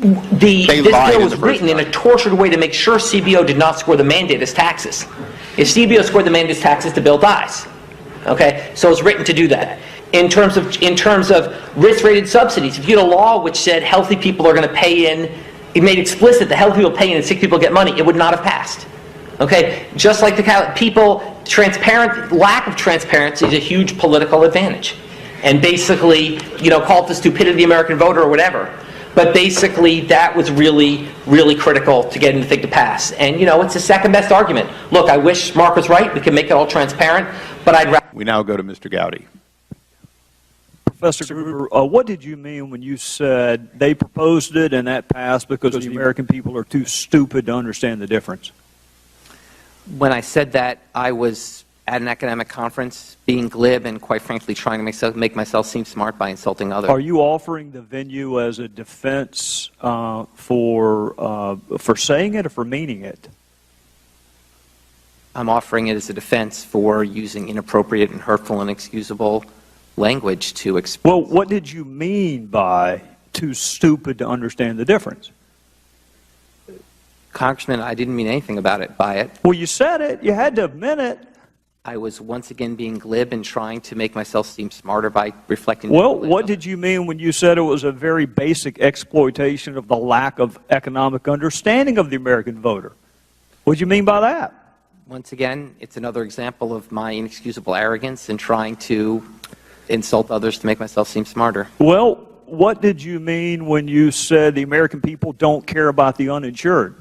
This bill was written in a tortured way to make sure CBO did not score the mandate as taxes. If CBO scored the mandate as taxes, the bill dies. Okay, so it's written to do that. In terms of risk-rated subsidies, if you had a law which said healthy people are going to pay in, it made explicit that healthy people pay in and sick people get money, it would not have passed. Okay, just like lack of transparency is a huge political advantage. And basically, call it the stupidity of the American voter or whatever. But basically, that was really, really critical to getting the thing to pass. And, it's the second best argument. Look, I wish Mark was right. We can make it all transparent. But I'd rather... We now go to Mr. Gowdy. Professor Gruber, what did you mean when you said they proposed it and that passed because the American people are too stupid to understand the difference? When I said that, I was at an academic conference being glib and, quite frankly, trying to make myself seem smart by insulting others. Are you offering the venue as a defense for saying it or for meaning it? I'm offering it as a defense for using inappropriate and hurtful and inexcusable language to express. Well, what did you mean by too stupid to understand the difference? Congressman, I didn't mean anything by it. Well, you said it. You had to admit it. I was once again being glib and trying to make myself seem smarter by reflecting. Well, what did you mean when you said it was a very basic exploitation of the lack of economic understanding of the American voter? What did you mean by that? Once again, it's another example of my inexcusable arrogance in trying to insult others to make myself seem smarter. Well, what did you mean when you said the American people don't care about the uninsured?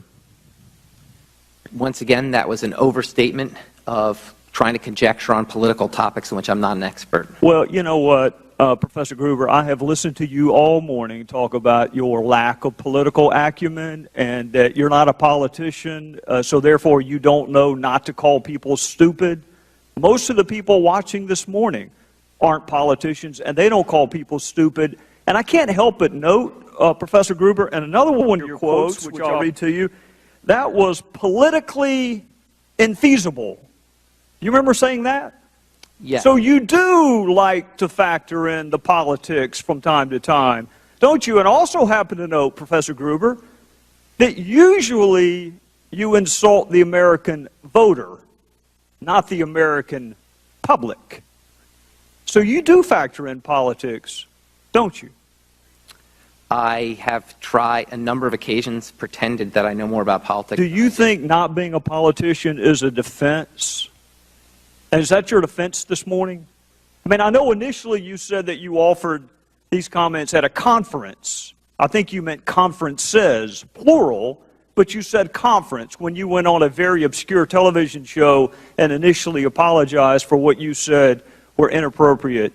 Once again, that was an overstatement of trying to conjecture on political topics in which I'm not an expert. Well, you know what, Professor Gruber, I have listened to you all morning talk about your lack of political acumen and that you're not a politician, so therefore you don't know not to call people stupid. Most of the people watching this morning aren't politicians, and they don't call people stupid. And I can't help but note, Professor Gruber, and another one of your quotes, which I'll read to you, that was politically infeasible. You remember saying that? Yes. So you do like to factor in the politics from time to time, don't you? And also happen to note, Professor Gruber, that usually you insult the American voter, not the American public. So you do factor in politics, don't you? I have tried a number of occasions, pretended that I know more about politics. Do you think not being a politician is a defense? And is that your defense this morning? I mean, I know initially you said that you offered these comments at a conference. I think you meant conferences, plural, but you said conference when you went on a very obscure television show and initially apologized for what you said were inappropriate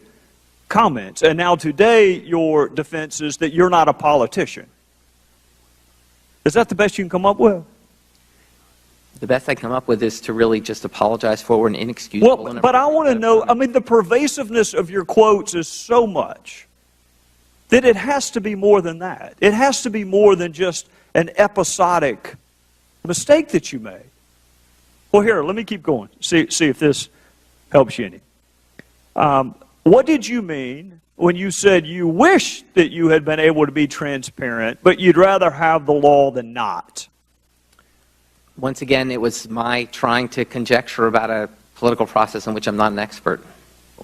comments. And now today your defense is that you're not a politician. Is that the best you can come up with? The best I come up with is to really just apologize for an inexcusable. Well, but I want to know, I mean, the pervasiveness of your quotes is so much that it has to be more than that. It has to be more than just an episodic mistake that you made. Well, here, let me keep going. See if this helps you any. What did you mean when you said you wish that you had been able to be transparent, but you'd rather have the law than not? Once again, it was my trying to conjecture about a political process in which I'm not an expert.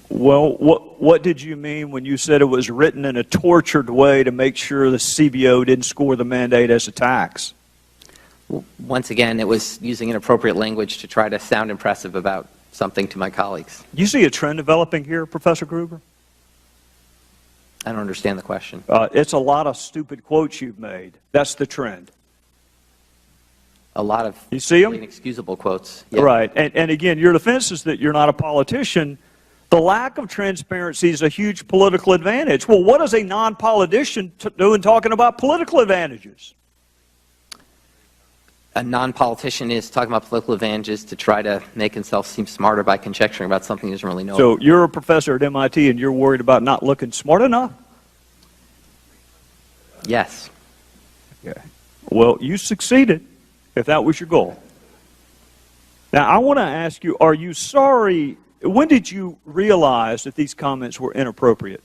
Well, what did you mean when you said it was written in a tortured way to make sure the CBO didn't score the mandate as a tax? Once again, it was using inappropriate language to try to sound impressive about something to my colleagues. You see a trend developing here, Professor Gruber? I don't understand the question. It's a lot of stupid quotes you've made. That's the trend. A lot of you see them? Inexcusable quotes. Yeah. Right. And again, your defense is that you're not a politician. The lack of transparency is a huge political advantage. Well, what does a non-politician do in talking about political advantages? A non-politician is talking about political advantages to try to make himself seem smarter by conjecturing about something he doesn't really know. So you're a professor at MIT and you're worried about not looking smart enough? Yes. Okay. Well, you succeeded, if that was your goal. Now, I want to ask you, are you sorry, when did you realize that these comments were inappropriate?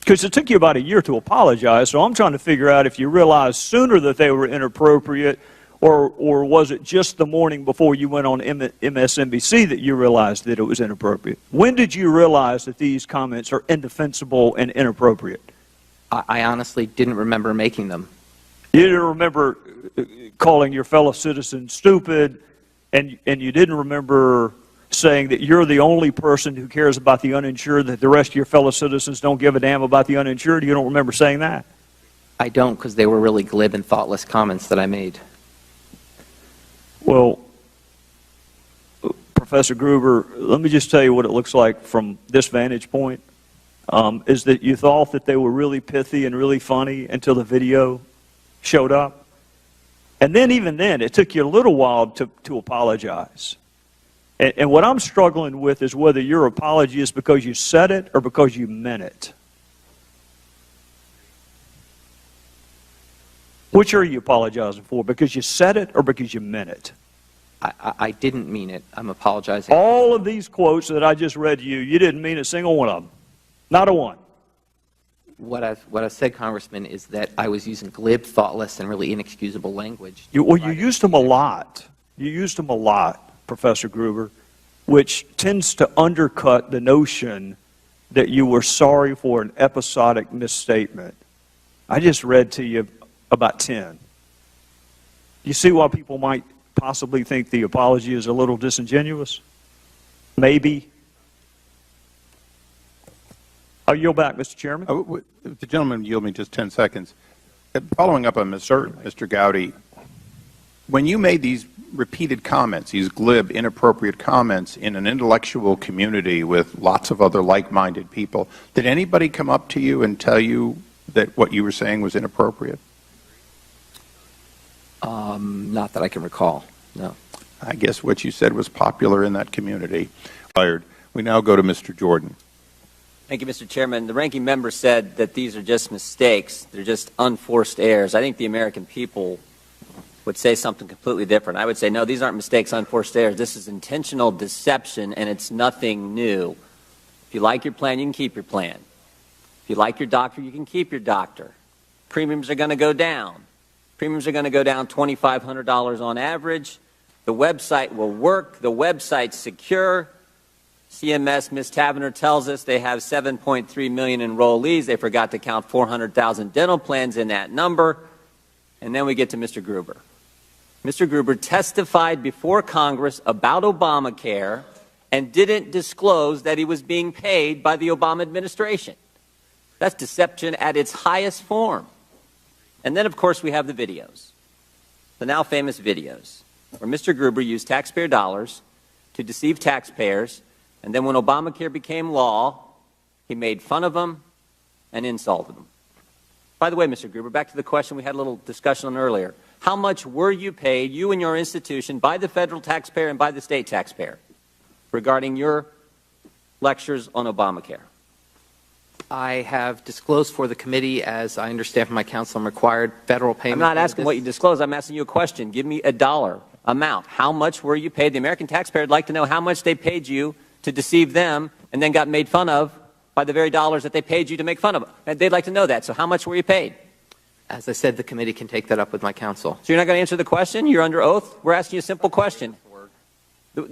Because it took you about a year to apologize, so I'm trying to figure out if you realized sooner that they were inappropriate, or was it just the morning before you went on MSNBC that you realized that it was inappropriate? When did you realize that these comments are indefensible and inappropriate? I honestly didn't remember making them. You didn't remember calling your fellow citizens stupid, and you didn't remember saying that you're the only person who cares about the uninsured, that the rest of your fellow citizens don't give a damn about the uninsured? You don't remember saying that? I don't, because they were really glib and thoughtless comments that I made. Well, Professor Gruber, let me just tell you what it looks like from this vantage point, is that you thought that they were really pithy and really funny until the video showed up. And then even then, it took you a little while to apologize. And what I'm struggling with is whether your apology is because you said it or because you meant it. Which are you apologizing for? Because you said it or because you meant it? I didn't mean it. I'm apologizing. All of these quotes that I just read to you, you didn't mean a single one of them. Not a one. What I said, Congressman, is that I was using glib, thoughtless, and really inexcusable language. You used them a lot. You used them a lot, Professor Gruber, which tends to undercut the notion that you were sorry for an episodic misstatement. I just read to you about 10. You see why people might possibly think the apology is a little disingenuous? Maybe. I'll yield back, Mr. Chairman. If the gentleman would yield me just 10 seconds. Following up on Mr. Gowdy, when you made these repeated comments, these glib, inappropriate comments in an intellectual community with lots of other like-minded people, did anybody come up to you and tell you that what you were saying was inappropriate? Not that I can recall, no. I guess what you said was popular in that community. We now go to Mr. Jordan. Thank you, Mr. Chairman. The ranking member said that these are just mistakes. They're just unforced errors. I think the American people would say something completely different. I would say, no, these aren't mistakes, unforced errors. This is intentional deception, and it's nothing new. If you like your plan, you can keep your plan. If you like your doctor, you can keep your doctor. Premiums are going to go down. Premiums are going to go down $2,500 on average. The website will work. The website's secure. CMS, Ms. Tavener tells us they have 7.3 million enrollees. They forgot to count 400,000 dental plans in that number. And then we get to Mr. Gruber. Mr. Gruber testified before Congress about Obamacare and didn't disclose that he was being paid by the Obama administration. That's deception at its highest form. And then, of course, we have the videos, the now famous videos, where Mr. Gruber used taxpayer dollars to deceive taxpayers, and then when Obamacare became law, he made fun of them and insulted them. By the way, Mr. Gruber, back to the question we had a little discussion on earlier. How much were you paid, you and your institution, by the federal taxpayer and by the state taxpayer regarding your lectures on Obamacare? I have disclosed for the committee, as I understand from my counsel, I'm required federal payment. I'm not asking what you disclosed. I'm asking you a question. Give me a dollar amount. How much were you paid? The American taxpayer would like to know how much they paid you to deceive them and then got made fun of by the very dollars that they paid you to make fun of them. And they'd like to know that. So how much were you paid? As I said, the committee can take that up with my counsel. So you're not going to answer the question? You're under oath? We're asking you a simple question.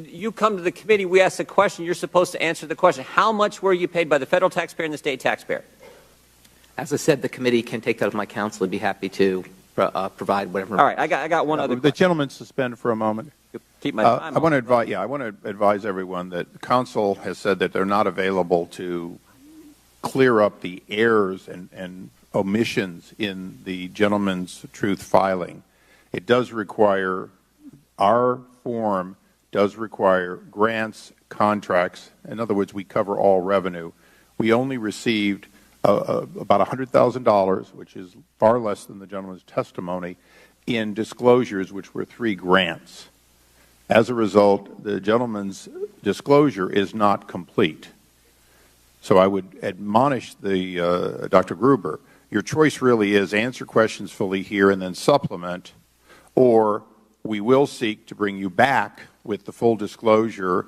You come to the committee, we ask the question, you're supposed to answer the question. How much were you paid by the federal taxpayer and the state taxpayer? As I said, the committee can take that up with my counsel. I'd be happy to provide whatever. All right, I got one other The question. gentleman suspend for a moment. Keep my time I want to advise everyone that counsel has said that they're not available to clear up the errors and omissions in the gentleman's truth filing. It does require, our form does require grants, contracts. In other words, we cover all revenue. We only received about $100,000, which is far less than the gentleman's testimony, in disclosures, which were 3 grants. As a result, the gentleman's disclosure is not complete. So I would admonish the Dr. Gruber, your choice really is answer questions fully here and then supplement, or we will seek to bring you back with the full disclosure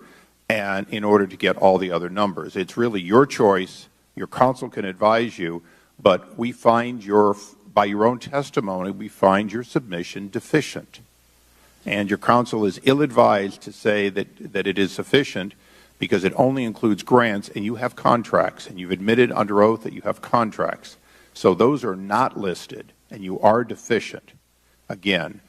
and in order to get all the other numbers. It's really your choice, Your counsel can advise you, but we find by your own testimony, we find your submission deficient. And your counsel is ill-advised to say that it is sufficient because it only includes grants, and you have contracts, and you've admitted under oath that you have contracts. So those are not listed, and you are deficient. Again,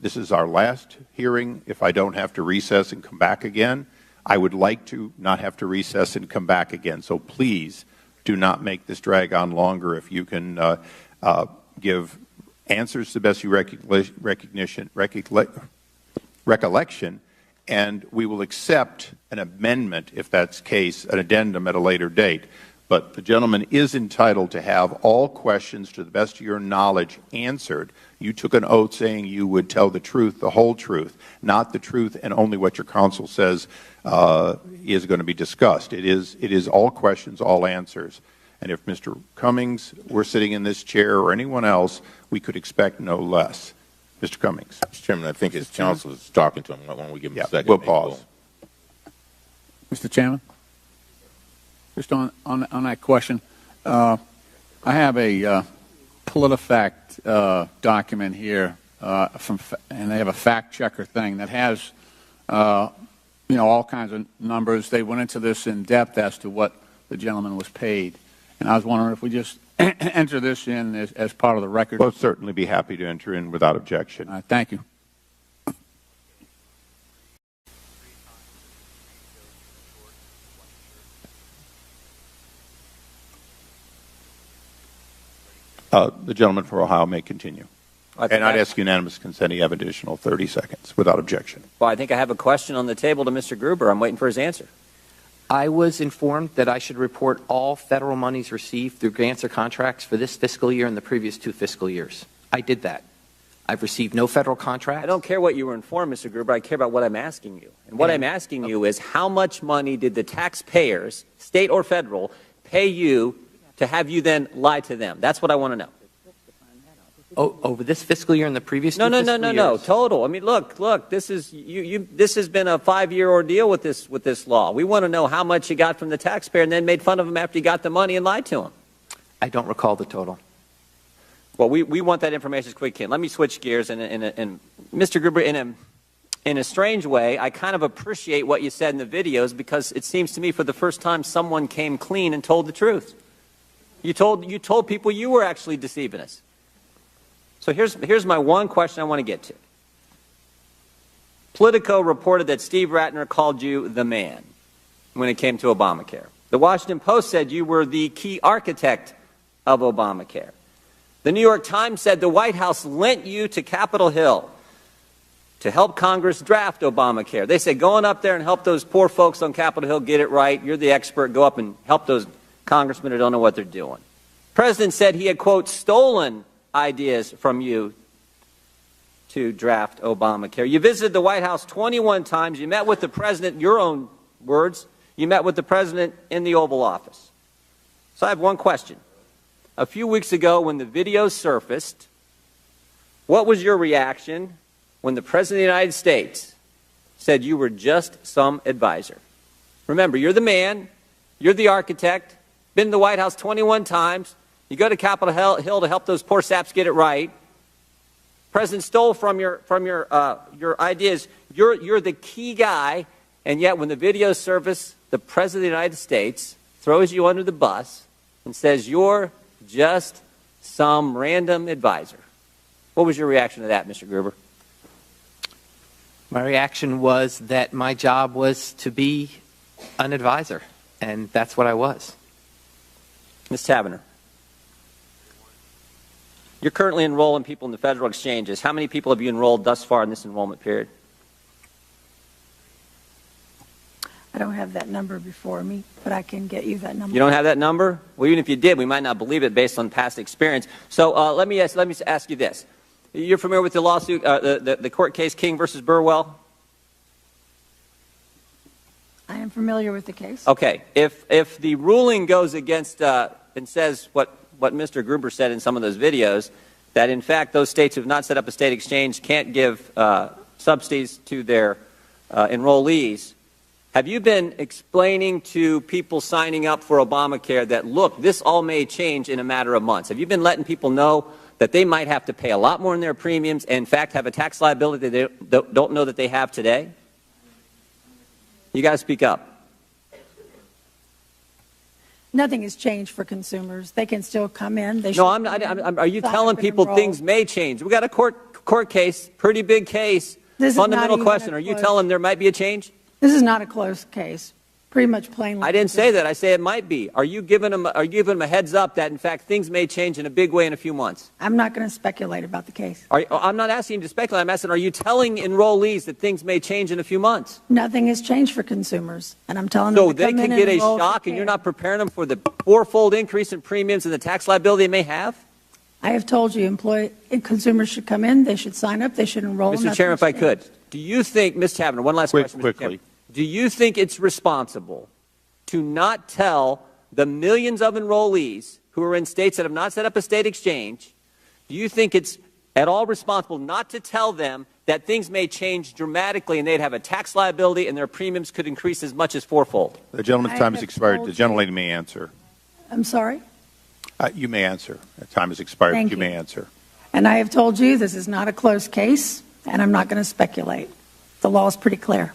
this is our last hearing. If I don't have to recess and come back again, I would like to not have to recess and come back again. So please do not make this drag on longer. If you can give answers to the best of your recollection, and we will accept an amendment, if that's the case, an addendum at a later date. But the gentleman is entitled to have all questions to the best of your knowledge answered. You took an oath saying you would tell the truth, the whole truth, not the truth and only what your counsel says is going to be discussed. It is all questions, all answers. And if Mr. Cummings were sitting in this chair or anyone else, we could expect no less. Mr. Cummings. Mr. Chairman, I think his counsel is talking to him. Why don't we give him a second? We'll pause. Mr. Chairman, just on that question, I have a PolitiFact document here and they have a fact checker thing that has all kinds of numbers. They went into this in depth as to what the gentleman was paid, and I was wondering if we just enter this in as part of the record. We'll certainly be happy to enter in without objection. Thank you. The gentleman from Ohio may continue. And I'd ask unanimous consent. You have additional 30 seconds without objection. Well, I think I have a question on the table to Mr. Gruber. I'm waiting for his answer. I was informed that I should report all federal monies received through grants or contracts for this fiscal year and the previous 2 fiscal years. I did that. I've received no federal contracts. I don't care what you were informed, Mr. Gruber. I care about what I'm asking you. And what I'm asking you is how much money did the taxpayers, state or federal, pay you to have you then lie to them? That's what I want to know. Over this fiscal year and the previous No, 2 fiscal years? No. Total. I mean, look. This is this has been a 5-year ordeal with this law. We want to know how much you got from the taxpayer and then made fun of him after you got the money and lied to him. I don't recall the total. Well, we want that information as quick as we can. Let me switch gears. And Mr. Gruber, in a strange way, I kind of appreciate what you said in the videos because it seems to me for the first time someone came clean and told the truth. You told people you were actually deceiving us. So here's my one question I want to get to. Politico reported that Steve Ratner called you the man when it came to Obamacare. The Washington Post said you were the key architect of Obamacare. The New York Times said the White House lent you to Capitol Hill to help Congress draft Obamacare. They said, go on up there and help those poor folks on Capitol Hill get it right. You're the expert. Go up and help those congressmen who don't know what they're doing. The president said he had, quote, stolen ideas from you to draft Obamacare. You visited the White House 21 times. You met with the president, your own words. You met with the president in the Oval Office. So I have one question. A few weeks ago when the videos surfaced, what was your reaction when the President of the United States said you were just some advisor? Remember, you're the man, you're the architect, been in the White House 21 times, you go to Capitol Hill to help those poor saps get it right. President stole from your ideas. You're the key guy, and yet when the videos surface, the President of the United States throws you under the bus and says you're just some random advisor. What was your reaction to that, Mr. Gruber? My reaction was that my job was to be an advisor, and that's what I was. Ms. Tavener, you're currently enrolling people in the federal exchanges. How many people have you enrolled thus far in this enrollment period? I don't have that number before me, but I can get you that number. You don't have that number? Well, even if you did, we might not believe it based on past experience. So let me ask you this. You're familiar with the lawsuit, the court case King versus Burwell? I am familiar with the case. Okay. If the ruling goes against and says what Mr. Gruber said in some of those videos, that in fact those states who have not set up a state exchange can't give subsidies to their enrollees, Have you been explaining to people signing up for Obamacare that, look, this all may change in a matter of months? Have you been letting people know that they might have to pay a lot more in their premiums and, in fact, have a tax liability they don't know that they have today? You got to speak up. Nothing has changed for consumers. They can still come in. No, I'm not. Are you telling people things may change? We got a court case, pretty big case, fundamental question. Are you telling them there might be a change? This is not a closed case. Pretty much plainly. I didn't say that. I say it might be. Are you giving them a heads up that, in fact, things may change in a big way in a few months? I'm not going to speculate about the case. I'm not asking you to speculate. I'm asking, are you telling enrollees that things may change in a few months? Nothing has changed for consumers, and I'm telling them So to they come can in get and a enroll for shock, and you're care. not preparing them for the fourfold increase in premiums and the tax liability they may have? I have told you, consumers should come in, they should sign up, they should enroll. Mr. Chairman, if I could, do you think, Ms. Tavenner, one last question, Mr. Quickly. Chairman. Do you think it's responsible to not tell the millions of enrollees who are in states that have not set up a state exchange, do you think it's at all responsible not to tell them that things may change dramatically and they'd have a tax liability and their premiums could increase as much as fourfold? The gentleman's time has expired. The gentlelady may answer. I'm sorry? You may answer. The time has expired. Thank You you. may answer. And I have told you this is not a closed case, and I'm not going to speculate. The law is pretty clear.